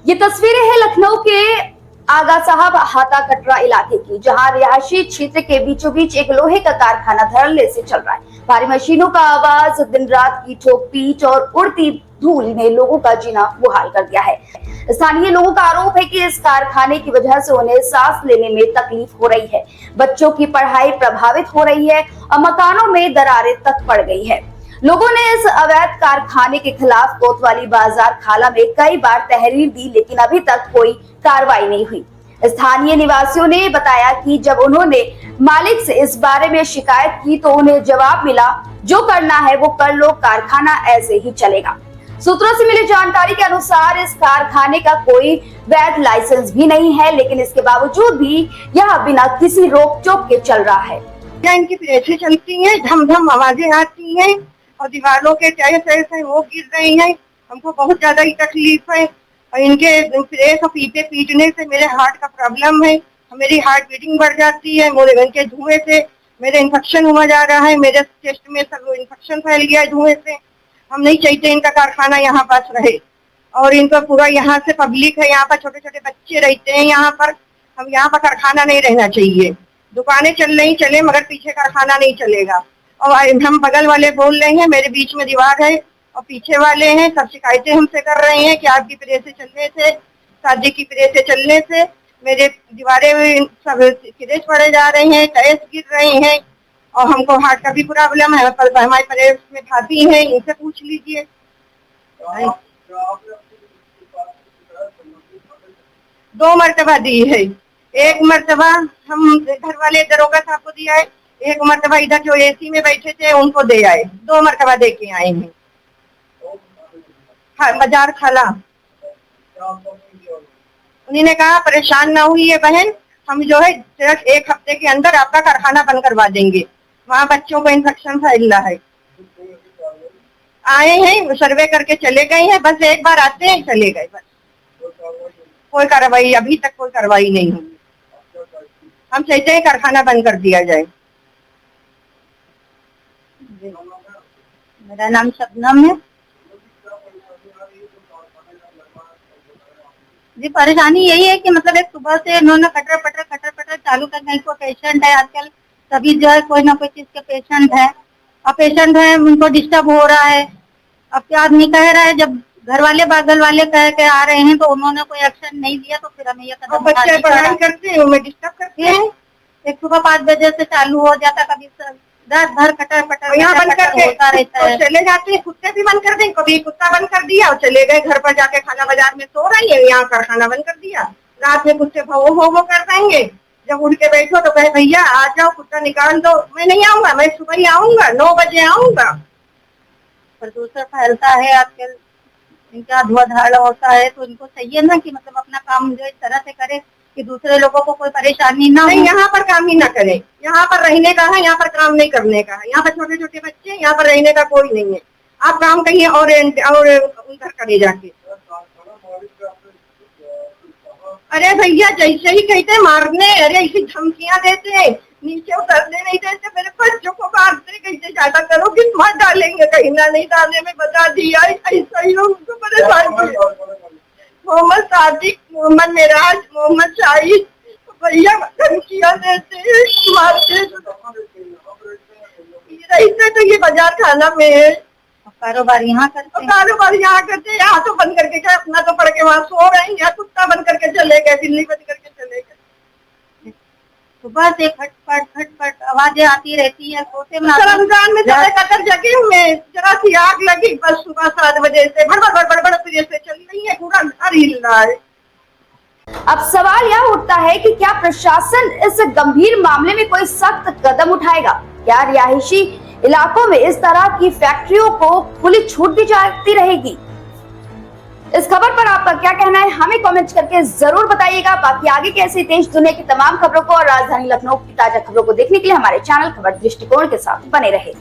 ये तस्वीरें हैं लखनऊ के आगा साहब हाता कटरा इलाके की, जहां रिहायशी क्षेत्र के बीचों बीच एक लोहे का कारखाना धड़ल्ले से चल रहा है। भारी मशीनों का आवाज, दिन रात की ठोक पीट और उड़ती धूल ने लोगों का जीना मुहाल कर दिया है। स्थानीय लोगों का आरोप है कि इस कारखाने की वजह से उन्हें सांस लेने में तकलीफ हो रही है, बच्चों की पढ़ाई प्रभावित हो रही है और मकानों में दरारें तक पड़ गई है। लोगों ने इस अवैध कारखाने के खिलाफ कोतवाली बाजार खाला में कई बार तहरीर दी, लेकिन अभी तक कोई कार्रवाई नहीं हुई। स्थानीय निवासियों ने बताया कि जब उन्होंने मालिक से इस बारे में शिकायत की तो उन्हें जवाब मिला, जो करना है वो कर लो, कारखाना ऐसे ही चलेगा। सूत्रों से मिली जानकारी के अनुसार इस कारखाने का कोई वैध लाइसेंस भी नहीं है, लेकिन इसके बावजूद भी यह बिना किसी रोक टोक के चल रहा है। इनकी प्रेसें चलती हैं, धम धम आवाजें आती हैं और दीवारों के टैस है वो गिर रही हैं। हमको बहुत ज्यादा ही तकलीफ है और इनके प्रेस और पीपे पीटने से मेरे हार्ट का प्रॉब्लम है, मेरी हार्ट बीटिंग बढ़ जाती है। मेरे इनके धुएं से मेरे इन्फेक्शन हुआ जा रहा है, मेरे चेस्ट में सब इन्फेक्शन फैल गया है धुएं से। हम नहीं चाहते इनका कारखाना यहाँ पास रहे और इनका पूरा यहाँ से पब्लिक है, यहाँ पर छोटे छोटे बच्चे रहते हैं यहाँ पर। हम यहाँ पर कारखाना नहीं रहना चाहिए। दुकानें चल रही चले मगर पीछे कारखाना नहीं चलेगा। और हम बगल वाले बोल रहे हैं, मेरे बीच में दीवार है और पीछे वाले हैं, सब शिकायतें हमसे कर रहे हैं कि आपकी प्रेसें चलने से, शादी की प्रेसें चलने से मेरे दीवारें सब किरेच पड़े जा रहे हैं, टैस गिर रहे हैं और हमको हार्ट का भी प्रॉब्लम है। हमारे प्रेस में भाभी है, इनसे पूछ लीजिए। 2 मरतबा दी है। 1 मरतबा हम घर वाले दरोगा साहब को दिया है, 1 मरतबा इधर जो एसी में बैठे थे उनको दे आए। 2 मरतबा दे के आए हैं। हाँ, बाजार खाला। उन्होंने कहा परेशान ना हुई है बहन, हम जो है सिर्फ 1 हफ्ते के अंदर आपका कारखाना बंद करवा देंगे। वहाँ बच्चों को इन्फेक्शन फैल रहा है। आए हैं, सर्वे करके चले गए हैं, बस एक बार आते हैं चले गए, बस कोई कार्रवाई अभी तक कोई कार्रवाई नहीं हुई। हम चाहते हैं कारखाना बंद कर दिया जाए। मेरा नाम शबनम है जी। परेशानी यही है कि मतलब एक सुबह से इन्होंने कटर पटर चालू कर गए। कोई पेशेंट है, आजकल सभी जो है कोई ना कोई चीज के पेशेंट है और पेशेंट है उनको डिस्टर्ब हो रहा है। अब क्या आदमी कह रहा है, जब घर वाले बगल वाले कह के आ रहे हैं तो उन्होंने कोई एक्शन नहीं लिया तो फिर हमें ये कदम बच्चे पढ़ाई करते हैं, उन्हें डिस्टर्ब करते हैं। एक सुबह 5 बजे से चालू हो जाता, कभी रात भर कटर पटर यहाँ बंद करके होता रहता है। चले जाते हैं, कुत्ते भी बंद कर दें, कभी कुत्ता बंद कर दिया और चले गए घर पर जाके खाना बाजार में सो रही है, यहाँ कारखाना बंद कर दिया। रात में कुत्ते भो कर देंगे, जब उठ के बैठो तो कहे भैया आ जाओ, कुत्ता निकाल दो। मैं नहीं आऊंगा, मैं सुबह ही आऊंगा, 9 बजे आऊंगा। प्रदूषण फैलता है आजकल, इनका धुआं होता है, तो इनको चाहिए ना कि मतलब अपना काम जो इस तरह से करे कि दूसरे लोगों को कोई परेशानी ना हो। यहाँ पर काम ही ना करें, यहाँ पर रहने का है, यहाँ पर काम नहीं करने का है। यहाँ पर छोटे छोटे बच्चे, यहाँ पर रहने का कोई नहीं है। आप काम कहिए और उधर करे जाके। अरे भैया जैसे ही कहते मारने, अरे ऐसी धमकियां देते हैं, नीचे उतरने नहीं देते, मेरे बच्चों को मारते, कैसे ज्यादा करो कि मत डालेंगे, कहीं ना नहीं डालने में बता दिया। ऐसा ही उनको परेशान किया। मोहम्मद सादिक, मोहम्मद मिराज, मोहम्मद शाहिद, भैया धमकियां देते हैं, मारते। तो ये बाजार खाना में है, कारोबार यहाँ करते हैं। कारोबार यहाँ करते हैं। यहाँ तो बंद करके क्या, अपना तो पढ़ के वहाँ सो रहे हैं, यहाँ कुत्ता बंद करके चले गए, बिल्ली बंद करके चले गए। सुबह से खटपट आवाजें आती रहती है। सोते में रमजान में कतर जगह में जरा सी आग लगी, बस सुबह 7 बजे से बड़बड़ से चल रही है, पूरा घर हिल रहा है। अब सवाल यह उठता है कि क्या प्रशासन इस गंभीर मामले में कोई सख्त कदम उठाएगा? क्या रिहायशी इलाकों में इस तरह की फैक्ट्रियों को खुली छूट दी जाती रहेगी? इस खबर पर आपका क्या कहना है, हमें कमेंट करके जरूर बताइएगा। बाकी आगे के ऐसे देश दुनिया की तमाम खबरों को और राजधानी लखनऊ की ताजा खबरों को देखने के लिए हमारे चैनल खबर दृष्टिकोण के साथ बने रहे।